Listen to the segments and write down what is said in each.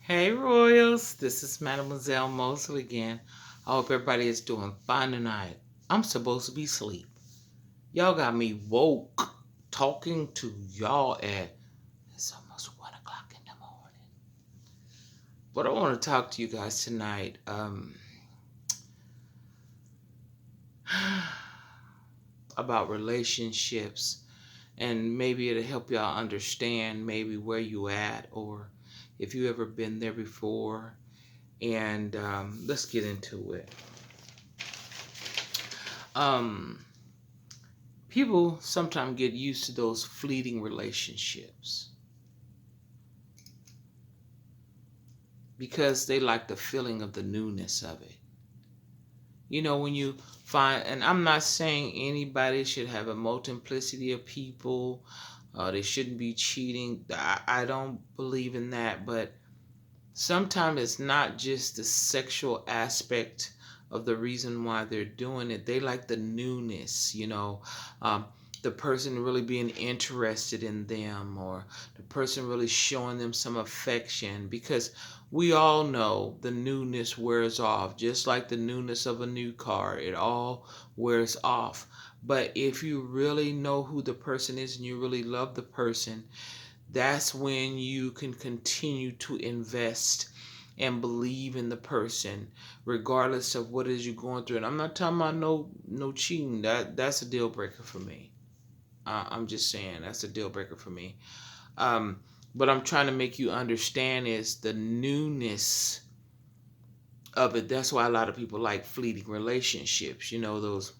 Hey Royals, this is Mademoiselle Mosley again. I hope everybody is doing fine tonight. I'm supposed to be asleep. Y'all got me woke talking to y'all at it's almost 1 o'clock in the morning. But I want to talk to you guys tonight about relationships, and maybe it'll help y'all understand maybe where you at or if you ever been there before. And let's get into it. Um, People sometimes get used to those fleeting relationships because they like the feeling of the newness of it. When you find, and I'm not saying anybody should have a multiplicity of people, they shouldn't be cheating. I don't believe in that, but sometimes it's not just the sexual aspect of the reason why they're doing it. They like the newness, um, the person really being interested in them, or the person really showing them some affection, because we all know the newness wears off, just like the newness of a new car. It all wears off. But if you really know who the person is and you really love the person, that's when you can continue to invest and believe in the person regardless of what it is you're going through. And I'm not talking about no cheating. That's a deal breaker for me. I'm just saying that's a deal breaker for me. um but I'm trying to make you understand is the newness of it. That's why a lot of people like fleeting relationships, those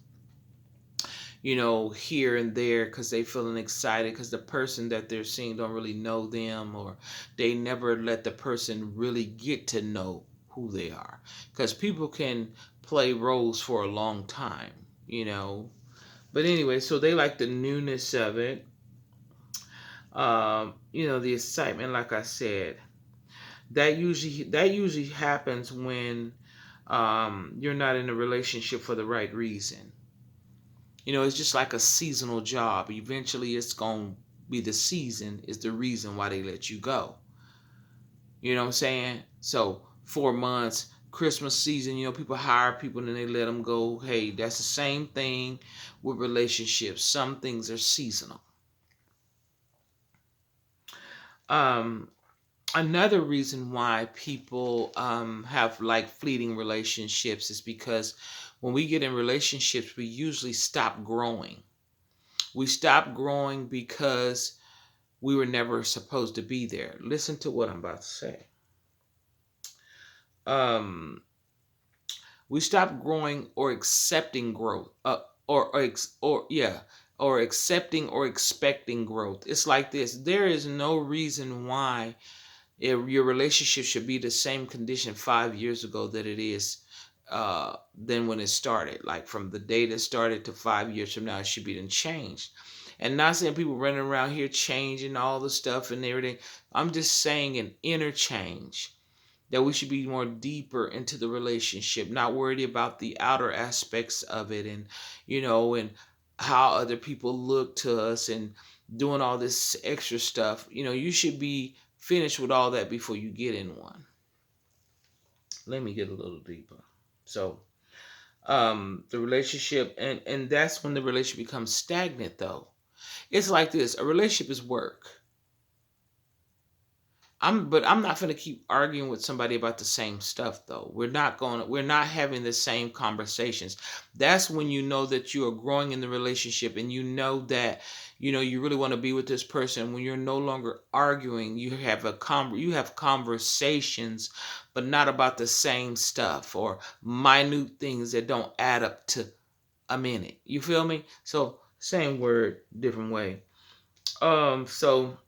here and there, because they feeling excited because the person that they're seeing don't really know them, or they never let the person really get to know who they are. Because people can play roles for a long time, you know. But anyway, so they like the newness of it. The excitement, like I said, that usually happens when you're not in a relationship for the right reason. It's just like a seasonal job. Eventually, it's going to be the season is the reason why they let you go. You know what I'm saying? So, 4 months, Christmas season, people hire people and then they let them go. Hey, that's the same thing with relationships. Some things are seasonal. Um, Another reason why people have like fleeting relationships is because when we get in relationships, we usually stop growing. We stop growing because we were never supposed to be there. Listen to what I'm about to say. Um, we stop growing or accepting growth, or accepting or expecting growth. It's like this. There is no reason why your relationship should be the same condition 5 years ago that it is than when it started. Like from the day that started to 5 years from now, it should be then changed. And not saying people running around here changing all the stuff and everything. I'm just saying an interchange, that we should be more deeper into the relationship, not worried about the outer aspects of it, and how other people look to us and doing all this extra stuff. You should be finished with all that before you get in one. Let me get a little deeper. So, the relationship, and that's when the relationship becomes stagnant, though. It's like this: a relationship is work. But I'm not going to keep arguing with somebody about the same stuff, though. We're not having the same conversations. That's when you know that you are growing in the relationship, and you know that you really want to be with this person. When you're no longer arguing, you have conversations, but not about the same stuff or minute things that don't add up to a minute. You feel me? So same word, different way. So,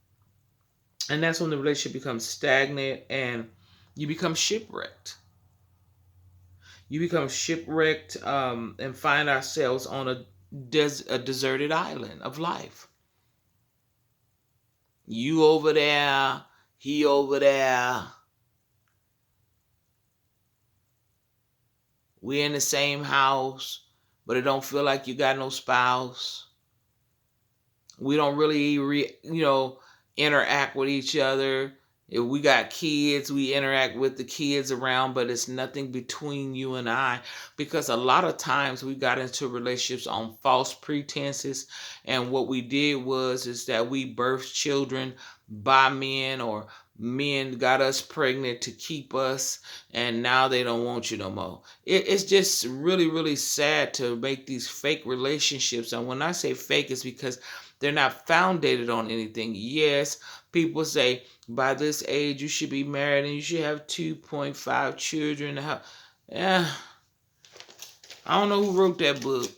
and that's when the relationship becomes stagnant and you become shipwrecked. You become shipwrecked, and find ourselves on a deserted island of life. You over there, he over there. We in the same house, but it don't feel like you got no spouse. We don't really, interact with each other. If we got kids, we interact with the kids around, but it's nothing between you and I, because a lot of times we got into relationships on false pretenses, and what we did was is that we birthed children by men, or men got us pregnant to keep us, and now they don't want you no more. It's just really, really sad to make these fake relationships, and when I say fake, it's because they're not founded on anything. Yes, people say by this age you should be married and you should have 2.5 children. Yeah, I don't know who wrote that book,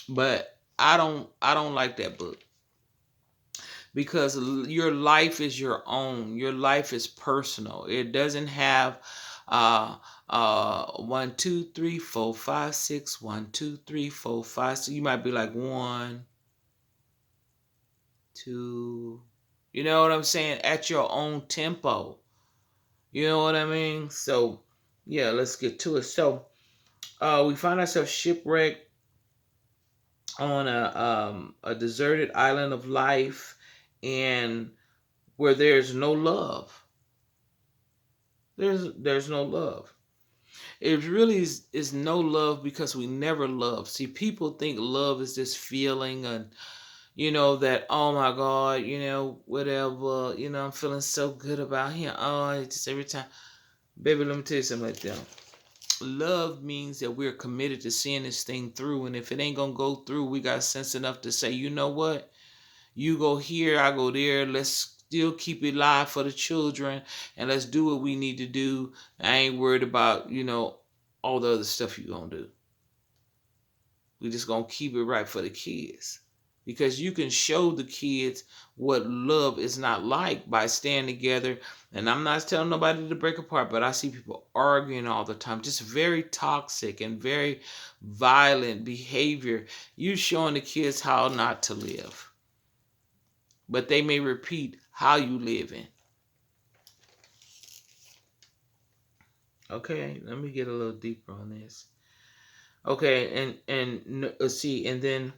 but I don't like that book, because your life is your own. Your life is personal. It doesn't have uh 1 2 3 4 5 6 1 2 3 4 5. So you might be like 1 2, you know what I'm saying, at your own tempo. You know what I mean? So, yeah, let's get to it. So, we find ourselves shipwrecked on a deserted island of life, and where there's no love. There's no love. It really is no love, because we never love. See, people think love is this feeling, and that, oh my God, whatever, I'm feeling so good about him. Oh, it's just every time. Baby, let me tell you something like that. Love means that we're committed to seeing this thing through, and if it ain't gonna go through, we got sense enough to say, you know what, you go here, I go there, let's still keep it live for the children, and let's do what we need to do. I ain't worried about all the other stuff you gonna do. We just gonna keep it right for the kids, because you can show the kids what love is not like by staying together. And I'm not telling nobody to break apart, but I see people arguing all the time, just very toxic and very violent behavior. You showing the kids how not to live, but they may repeat how you living. Okay, let me get a little deeper on this. Okay, and see, and then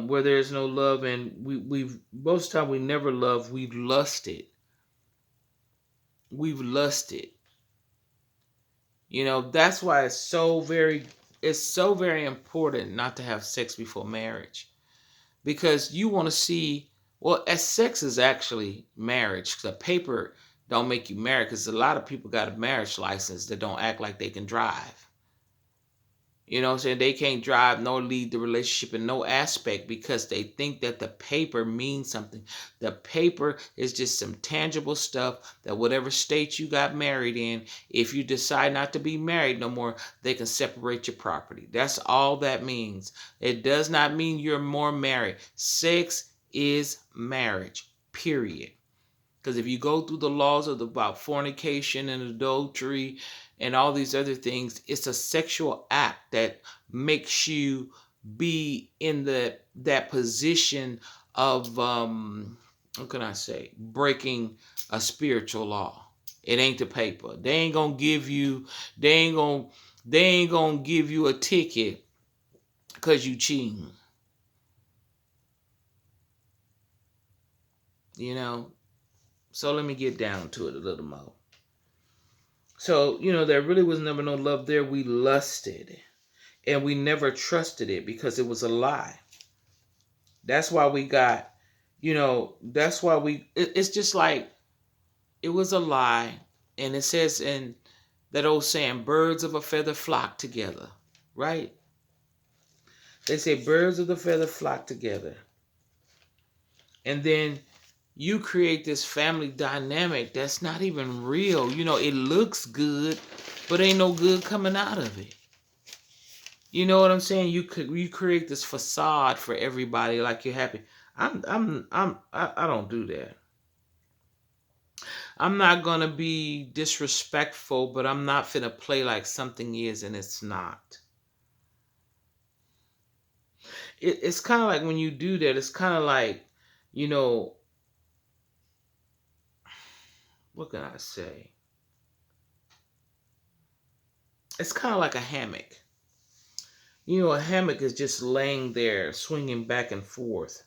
where there's no love, and we've most time we never love, we've lusted. That's why it's so very important not to have sex before marriage, because you want to see, well, as sex is actually marriage. The paper don't make you married, because a lot of people got a marriage license that don't act like they can drive. You know what I'm saying? They can't drive nor lead the relationship in no aspect, because they think that the paper means something. The paper is just some tangible stuff that whatever state you got married in, if you decide not to be married no more, they can separate your property. That's all that means. It does not mean you're more married. Sex is marriage, period. Because if you go through the laws about fornication and adultery and all these other things, it's a sexual act that makes you be in that position of what can I say? Breaking a spiritual law. It ain't the paper. They ain't gonna give you a ticket because you cheating. You know? So let me get down to it a little more. So, there really was never no love there. We lusted, and we never trusted it, because it was a lie. That's why we got, that's why it's just like it was a lie. And it says in that old saying, birds of a feather flock together, right? They say birds of the feather flock together. And then you create this family dynamic that's not even real. It looks good, but ain't no good coming out of it. You know what I'm saying? You create this facade for everybody like you're happy. I don't do that. I'm not gonna be disrespectful, but I'm not finna play like something is and it's not. It's kind of like when you do that. It's kind of like, you know, what can I say? It's kind of like a hammock. A hammock is just laying there, swinging back and forth.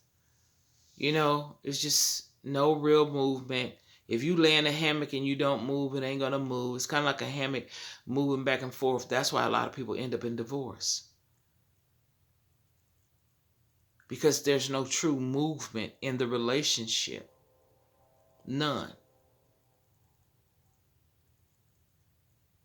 It's just no real movement. If you lay in a hammock and you don't move, it ain't gonna move. It's kind of like a hammock moving back and forth. That's why a lot of people end up in divorce. Because there's no true movement in the relationship. None.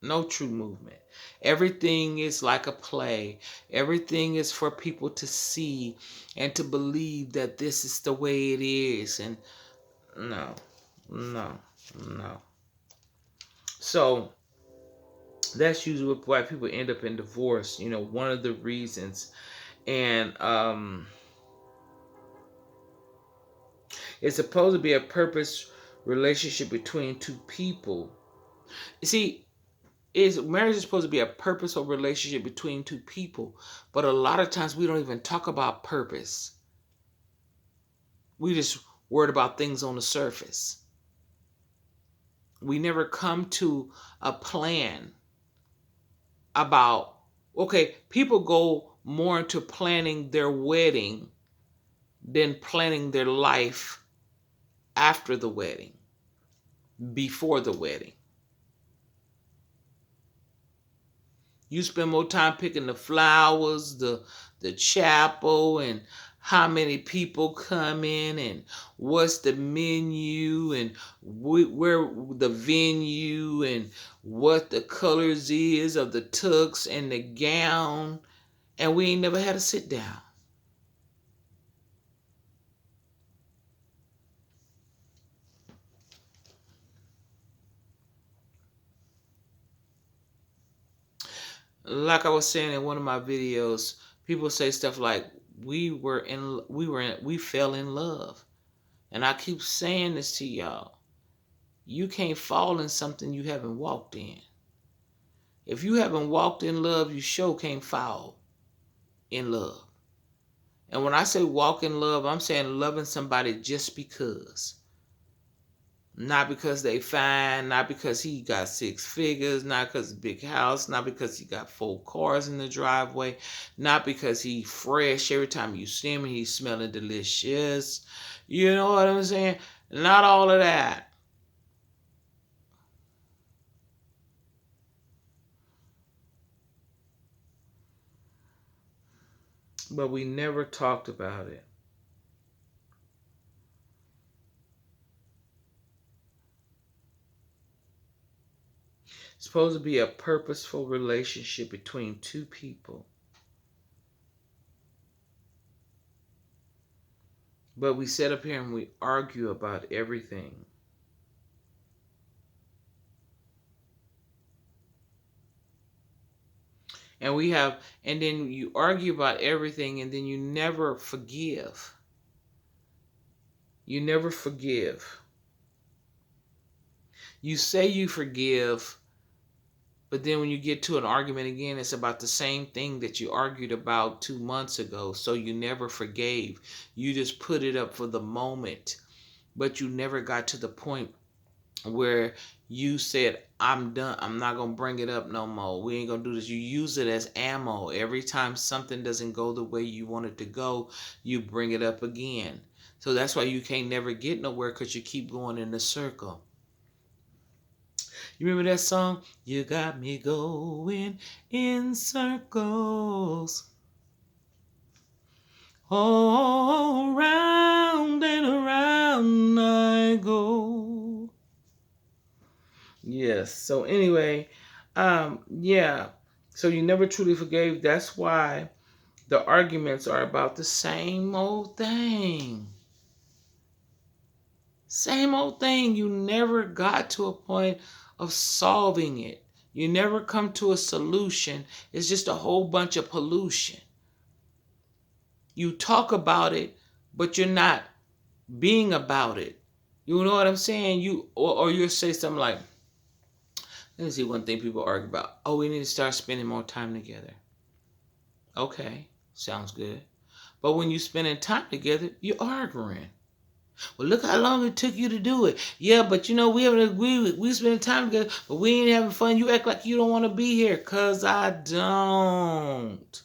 No true movement. Everything is like a play. Everything is for people to see and to believe that this is the way it is. And no, no, no. So that's usually why people end up in divorce. One of the reasons. And it's supposed to be a purpose relationship between two people. You see, marriage is supposed to be a purposeful relationship between two people, but a lot of times we don't even talk about purpose. We just worried about things on the surface. We never come to a plan about, okay, people go more into planning their wedding than planning their life after the wedding, before the wedding. You spend more time picking the flowers, the chapel, and how many people come in, and what's the menu, and where the venue, and what the colors is of the tux and the gown, and we ain't never had a sit down. Like I was saying in one of my videos, people say stuff like we fell in love. And I keep saying this to y'all. You can't fall in something you haven't walked in. If you haven't walked in love, you sure can't fall in love. And when I say walk in love, I'm saying loving somebody just because. Not because they fine, not because he got 6 figures, not because big house, not because he got 4 cars in the driveway, not because he fresh every time you see him and he's smelling delicious. You know what I'm saying? Not all of that. But we never talked about it. It's supposed to be a purposeful relationship between two people. But we sit up here and we argue about everything. And then you argue about everything and then you never forgive. You never forgive. You say you forgive, but then when you get to an argument again, it's about the same thing that you argued about 2 months ago. So you never forgave. You just put it up for the moment, but you never got to the point where you said, I'm done. I'm not going to bring it up no more. We ain't going to do this. You use it as ammo. Every time something doesn't go the way you want it to go, you bring it up again. So that's why you can't never get nowhere, because you keep going in a circle. You remember that song? You got me going in circles. All round and around I go. Yes. So anyway, yeah. So you never truly forgave. That's why the arguments are about the same old thing. Same old thing. You never got to a point of solving it. You never come to a solution. It's just a whole bunch of pollution. You talk about it, but you're not being about it. You know what I'm saying? Or you'll say something like, let me see one thing people argue about. Oh, we need to start spending more time together. Okay, sounds good. But when you're spending time together, you're arguing. Well, look how long it took you to do it. Yeah, but we haven't agreed. We spending time together, but we ain't having fun. You act like you don't want to be here, cause I don't.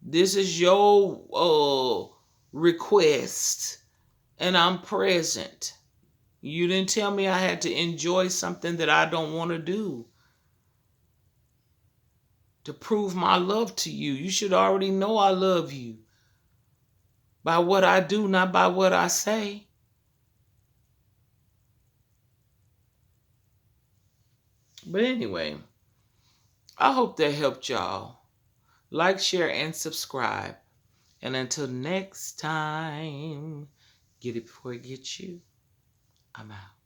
This is your request. and I'm present. You didn't tell me I had to enjoy something that I don't want to do to prove my love to you. You should already know I love you by what I do, not by what I say. But anyway, I hope that helped y'all. Like, share, and subscribe. And until next time, get it before it gets you. I'm out.